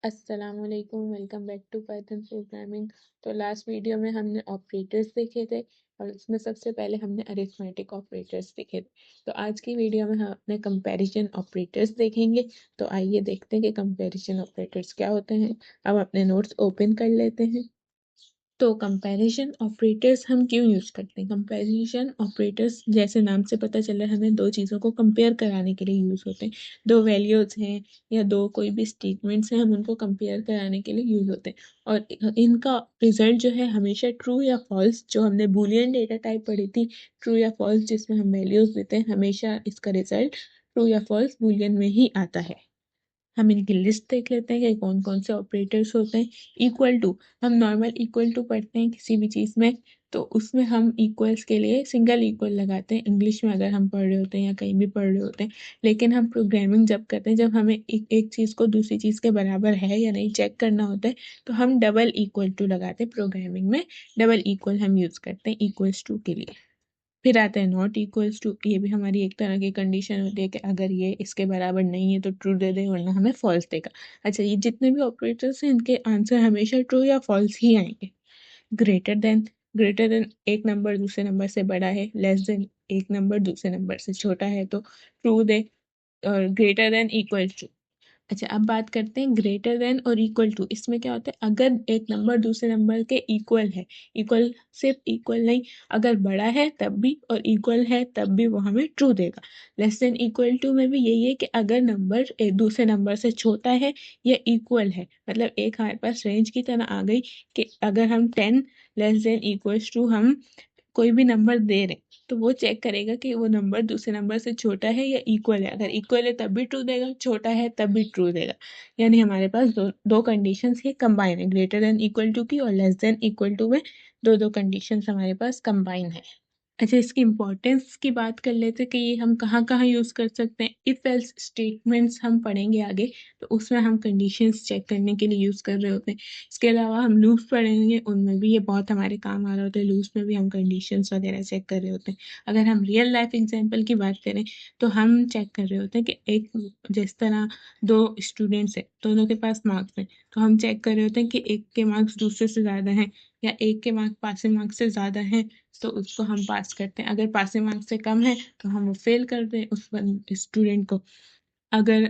अस्सलामुअलैकुम, welcome back to Python programming. तो last video में हमने ऑपरेटर्स देखे थे और उसमें सबसे पहले हमने अरिथमेटिक ऑपरेटर्स देखे थे। तो आज की वीडियो में हम अपने कंपैरिजन ऑपरेटर्स देखेंगे। तो आइए देखते हैं कि कंपैरिजन ऑपरेटर्स क्या होते हैं। अब अपने नोट्स ओपन कर लेते हैं। तो कंपैरिजन ऑपरेटर्स हम क्यों यूज़ करते हैं? कंपैरिजन ऑपरेटर्स जैसे नाम से पता चल रहा है हमें दो चीज़ों को कंपेयर कराने के लिए यूज़ होते हैं। दो वैल्यूज़ हैं या दो कोई भी स्टेटमेंट्स हैं, हम उनको कंपेयर कराने के लिए यूज़ होते हैं और इनका रिजल्ट जो है हमेशा ट्रू या फॉल्स, जो हमने बूलियन डेटा टाइप पढ़ी थी ट्रू या फॉल्स जिसमें हम वैल्यूज़ देते हैं, हमेशा इसका रिजल्ट ट्रू या फॉल्स बूलियन में ही आता है। हम इनकी लिस्ट देख लेते हैं कि कौन कौन से ऑपरेटर्स होते हैं। इक्वल टू, हम नॉर्मल इक्वल टू पढ़ते हैं किसी भी चीज़ में, तो उसमें हम इक्वल्स के लिए सिंगल इक्वल लगाते हैं इंग्लिश में अगर हम पढ़ रहे होते हैं या कहीं भी पढ़ रहे होते हैं। लेकिन हम प्रोग्रामिंग जब करते हैं, जब हमें एक चीज़ को दूसरी चीज़ के बराबर है या नहीं चेक करना होता है, तो हम डबल इक्वल टू लगाते हैं। प्रोग्रामिंग में डबल इक्वल हम यूज़ करते हैं इक्वल्स टू के लिए। फिर आता है नॉट इक्वल्स टू, ये भी हमारी एक तरह की कंडीशन होती है कि अगर ये इसके बराबर नहीं है तो ट्रू दे दे वरना हमें फॉल्स देगा। अच्छा, ये जितने भी ऑपरेटर्स हैं इनके आंसर हमेशा ट्रू या फॉल्स ही आएंगे। ग्रेटर देन, ग्रेटर देन एक नंबर दूसरे नंबर से बड़ा है, लेस देन एक नंबर दूसरे नंबर से छोटा है तो ट्रू दे, और ग्रेटर देन इक्वल टू। अच्छा, अब बात करते हैं ग्रेटर देन और इक्वल टू। इसमें क्या होता है, अगर एक नंबर दूसरे नंबर के इक्वल है, इक्वल सिर्फ इक्वल नहीं, अगर बड़ा है तब भी और इक्वल है तब भी वो हमें ट्रू देगा। लेस देन इक्वल टू में भी यही है कि अगर नंबर एक दूसरे नंबर से छोटा है या इक्वल है, मतलब एक हमारे पास रेंज की तरह आ गई कि अगर हम 10 लेस देन इक्वल्स टू हम कोई भी नंबर दे रहे हैं, तो वो चेक करेगा कि वो नंबर दूसरे नंबर से छोटा है या इक्वल है। अगर इक्वल है तब भी ट्रू देगा, छोटा है तब भी ट्रू देगा। यानी हमारे पास दो दो कंडीशंस ही कंबाइन है, ग्रेटर देन इक्वल टू की और लेस देन इक्वल टू में दो दो कंडीशंस हमारे पास कंबाइन है। अच्छा, इसकी इम्पोर्टेंस की बात कर लेते हैं कि ये हम कहाँ कहाँ यूज़ कर सकते हैं। इफ़ एल्स स्टेटमेंट्स हम पढ़ेंगे आगे, तो उसमें हम कंडीशंस चेक करने के लिए यूज़ कर रहे होते हैं। इसके अलावा हम लूप्स पढ़ेंगे, उनमें भी ये बहुत हमारे काम आ रहा होता है। लूप्स में भी हम कंडीशंस वगैरह चेक कर रहे होते हैं। अगर हम रियल लाइफ एग्जाम्पल की बात करें तो हम चेक कर रहे होते हैं कि एक, जिस तरह दो स्टूडेंट्स हैं, दोनों के पास मार्क्स हैं, तो हम चेक कर रहे होते हैं कि एक के मार्क्स दूसरे से ज़्यादा हैं या एक के मार्क्स पासिंग मार्क्स से ज़्यादा हैं, तो उसको हम पास करते हैं। अगर पासिंग मार्क्स से कम है तो हम वो फेल कर दें उस स्टूडेंट को। अगर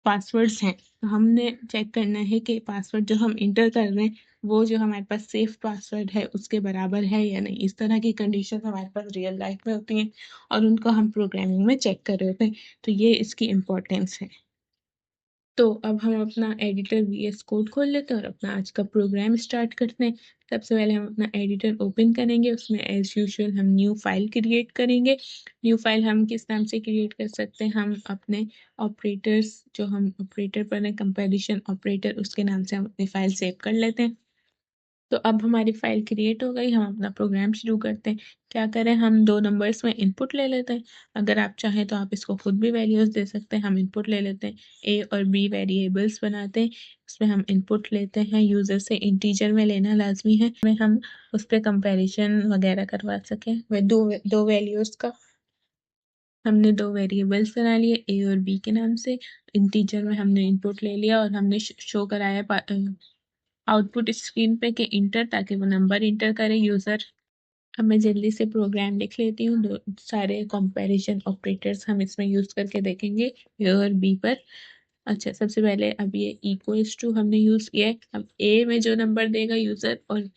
पासवर्ड्स हैं तो हमने चेक करना है कि पासवर्ड जो हम इंटर कर रहे हैं वो जो हमारे पास सेफ पासवर्ड है उसके बराबर है या नहीं। इस तरह की कंडीशन हमारे पास रियल लाइफ में होती हैं और उनको हम प्रोग्रामिंग में चेक कर रहे होते हैं। तो ये इसकी इम्पोर्टेंस है। तो अब हम अपना एडिटर VS कोड खोल लेते हैं और अपना आज का प्रोग्राम स्टार्ट करते हैं। सबसे पहले हम अपना एडिटर ओपन करेंगे, उसमें एज यूजुअल हम न्यू फाइल क्रिएट करेंगे। न्यू फाइल हम किस नाम से क्रिएट कर सकते हैं, हम अपने ऑपरेटर्स, जो हम ऑपरेटर पर कंपैरिजन ऑपरेटर, उसके नाम से हम अपनी फाइल सेव कर लेते हैं। तो अब हमारी फाइल क्रिएट हो गई, हम अपना प्रोग्राम शुरू करते हैं। क्या करें, हम दो नंबर्स में इनपुट ले लेते हैं। अगर आप चाहें तो आप इसको खुद भी वैल्यूज़ दे सकते हैं। हम इनपुट ले लेते हैं, ए और बी वेरिएबल्स बनाते हैं, उसमें हम इनपुट लेते हैं। यूज़र से इंटीजर में लेना लाजमी है, में हम उस पर कंपेरिजन वगैरह करवा सकें वे दो वैल्यूज़ का। हमने दो वेरिएबल्स बना लिए ए और बी के नाम से। इंटीजर में हमने इनपुट ले लिया और हमने शो कराया आउटपुट स्क्रीन पे के इंटर, ताकि वो नंबर इंटर करे यूज़र। अब मैं जल्दी से प्रोग्राम लिख लेती हूँ। दो सारे कंपैरिजन ऑपरेटर्स हम इसमें यूज़ करके देखेंगे ए और बी पर। अच्छा, सबसे पहले अब ये इक्वल्स टू हमने यूज़ किया है। अब ए में जो नंबर देगा यूज़र और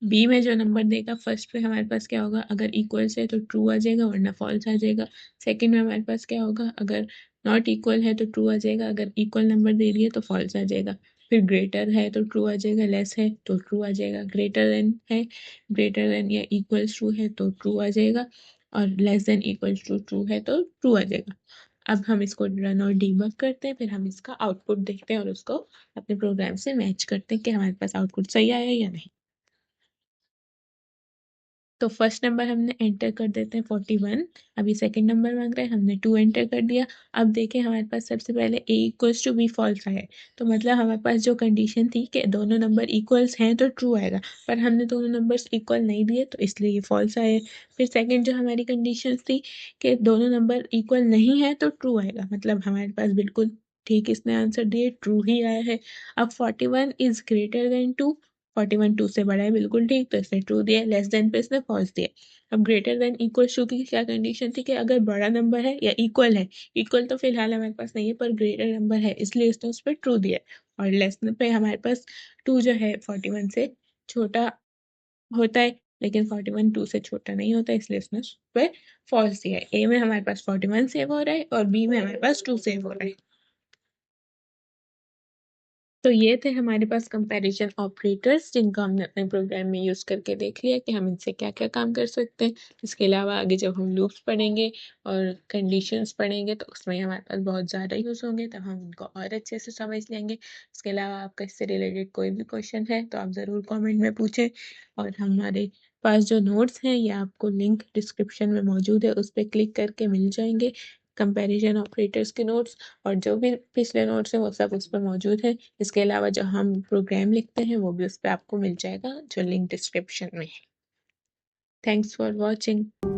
बी में जो नंबर देगा, फर्स्ट पे हमारे पास क्या होगा, अगर इक्वल्स है तो ट्रू आ जाएगा वरना फॉल्स आ जाएगा। सेकंड में हमारे पास क्या होगा, अगर नॉट इक्वल है तो ट्रू आ जाएगा, अगर इक्वल नंबर दे रही है तो फॉल्स आ जाएगा। फिर ग्रेटर है तो ट्रू आ जाएगा, लेस है तो ट्रू आ जाएगा, ग्रेटर देन है, ग्रेटर देन या इक्वल्स टू है तो ट्रू आ जाएगा, और less than equals to true है तो ट्रू आ जाएगा। अब हम इसको रन और डीबग करते हैं, फिर हम इसका आउटपुट देखते हैं और उसको अपने प्रोग्राम से मैच करते हैं कि हमारे पास आउटपुट सही आया या नहीं। तो फर्स्ट नंबर हमने एंटर कर देते हैं 41। अभी सेकंड नंबर मांग रहा है, हमने 2 एंटर कर दिया। अब देखें हमारे पास सबसे पहले a equals to B false आया है, तो मतलब हमारे पास जो कंडीशन थी कि दोनों नंबर इक्वल्स हैं तो ट्रू आएगा, पर हमने दोनों नंबर्स इक्वल नहीं दिए तो इसलिए ये फॉल्स आए। फिर सेकंड जो हमारी कंडीशन थी कि दोनों नंबर इक्वल नहीं है तो ट्रू आएगा, मतलब हमारे पास बिल्कुल ठीक इसने आंसर दिए, ट्रू ही आया है। अब 41 इज ग्रेटर देन 2, 41 2 से बड़ा है, बिल्कुल ठीक, तो इसने ट्रू दिया। लेस देन पे इसने फॉल्स दिया। अब ग्रेटर देन इक्वल टू की क्या कंडीशन थी कि अगर बड़ा नंबर है या इक्वल है, इक्वल तो फिलहाल हमारे पास नहीं है पर ग्रेटर नंबर है, इसलिए इसने उस पर ट्रू दिया। और लेस पे हमारे पास 2 जो है 41 से छोटा होता है, लेकिन 41 2 से छोटा नहीं होता, इसलिए इसने उस पर फॉल्स दिया है। ए में हमारे पास 41 सेव हो रहा है और बी में हमारे पास 2 सेव हो रहा है। तो ये थे हमारे पास कंपैरिजन ऑपरेटर्स, जिनको हमने अपने प्रोग्राम में यूज़ करके देख लिया कि हम इनसे क्या क्या काम कर सकते हैं। इसके अलावा आगे जब हम लूप्स पढ़ेंगे और कंडीशंस पढ़ेंगे तो उसमें हमारे पास बहुत ज़्यादा यूज़ होंगे, तब हम उनको और अच्छे से समझ लेंगे। इसके अलावा आपका इससे रिलेटेड कोई भी क्वेश्चन है तो आप ज़रूर कॉमेंट में पूछें। और हमारे पास जो नोट्स हैं ये आपको लिंक डिस्क्रिप्शन में मौजूद है, उस पर क्लिक करके मिल जाएंगे कंपैरिजन ऑपरेटर्स के नोट्स। और जो भी पिछले नोट्स हैं वो सब उस पर मौजूद है। इसके अलावा जो हम प्रोग्राम लिखते हैं वो भी उस पर आपको मिल जाएगा, जो लिंक डिस्क्रिप्शन में है। Thanks for watching.